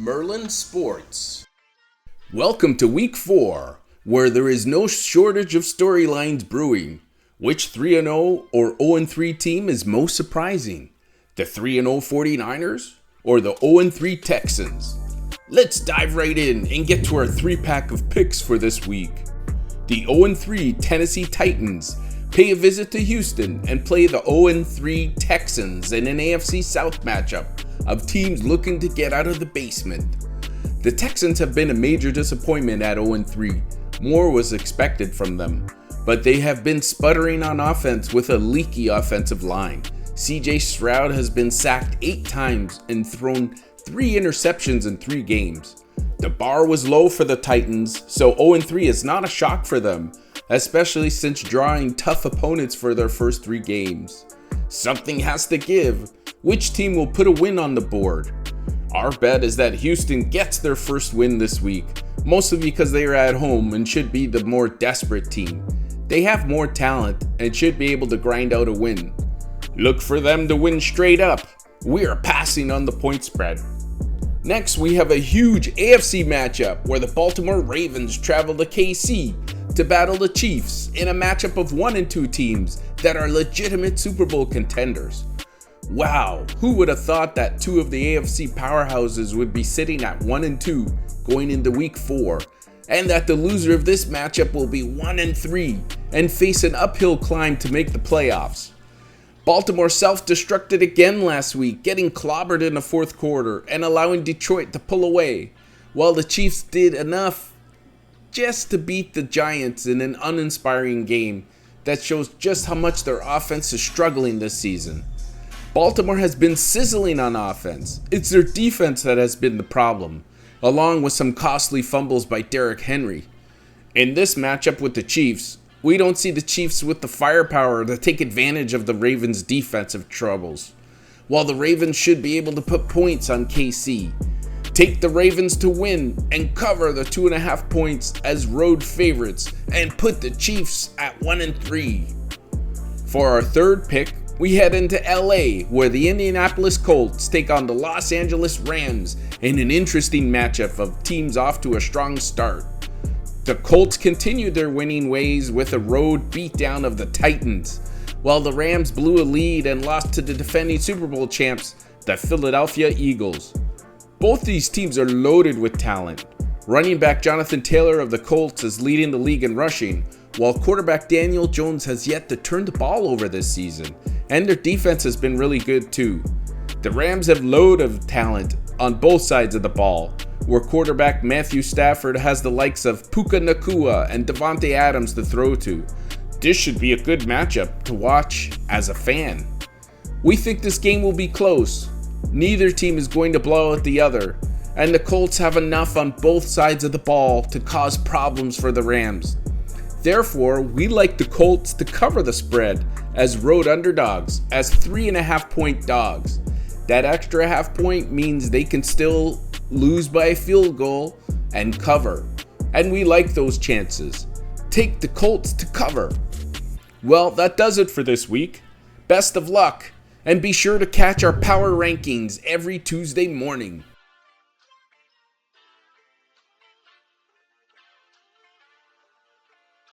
Merlin Sports. Welcome to Week 4, where there is no shortage of storylines brewing. Which 3-0 or 0-3 team is most surprising? The 3-0 49ers or the 0-3 Texans? Let's dive right in and get to our 3-pack of picks for this week. The 0-3 Tennessee Titans pay a visit to Houston and play the 0-3 Texans in an AFC South matchup of teams looking to get out of the basement. The Texans have been a major disappointment at 0-3. More was expected from them, but they have been sputtering on offense with a leaky offensive line. CJ Stroud has been sacked 8 times and thrown 3 interceptions in 3 games. The bar was low for the Titans, so 0-3 is not a shock for them, especially since drawing tough opponents for their first 3 games. Something has to give. Which team will put a win on the board? Our bet is that Houston gets their first win this week, mostly because they are at home and should be the more desperate team. They have more talent and should be able to grind out a win. Look for them to win straight up. We are passing on the point spread. Next, we have a huge AFC matchup where the Baltimore Ravens travel to KC to battle the Chiefs in a matchup of 1 and 2 teams that are legitimate Super Bowl contenders. Wow, who would have thought that 2 of the AFC powerhouses would be sitting at 1 and 2 going into week 4, and that the loser of this matchup will be 1 and 3 and face an uphill climb to make the playoffs. Baltimore self-destructed again last week, getting clobbered in the fourth quarter and allowing Detroit to pull away, while the Chiefs did enough just to beat the Giants in an uninspiring game that shows just how much their offense is struggling this season. Baltimore has been sizzling on offense. It's their defense that has been the problem, along with some costly fumbles by Derrick Henry. In this matchup with the Chiefs, we don't see the Chiefs with the firepower to take advantage of the Ravens' defensive troubles, while the Ravens should be able to put points on KC. Take the Ravens to win and cover the 2.5 points as road favorites and put the Chiefs at 1 and 3. For our third pick, we head into LA, where the Indianapolis Colts take on the Los Angeles Rams in an interesting matchup of teams off to a strong start. The Colts continued their winning ways with a road beatdown of the Titans, while the Rams blew a lead and lost to the defending Super Bowl champs, the Philadelphia Eagles. Both these teams are loaded with talent. Running back Jonathan Taylor of the Colts is leading the league in rushing, while quarterback Daniel Jones has yet to turn the ball over this season, and their defense has been really good too. The Rams have load of talent on both sides of the ball, where quarterback Matthew Stafford has the likes of Puka Nacua and Devontae Adams to throw to. This should be a good matchup to watch as a fan. We think this game will be close. Neither team is going to blow out the other, and the Colts have enough on both sides of the ball to cause problems for the Rams. Therefore, we like the Colts to cover the spread as road underdogs, as 3.5 point dogs. That extra half point means they can still lose by a field goal and cover, and we like those chances. Take the Colts to cover. Well, that does it for this week. Best of luck, and be sure to catch our power rankings every Tuesday morning.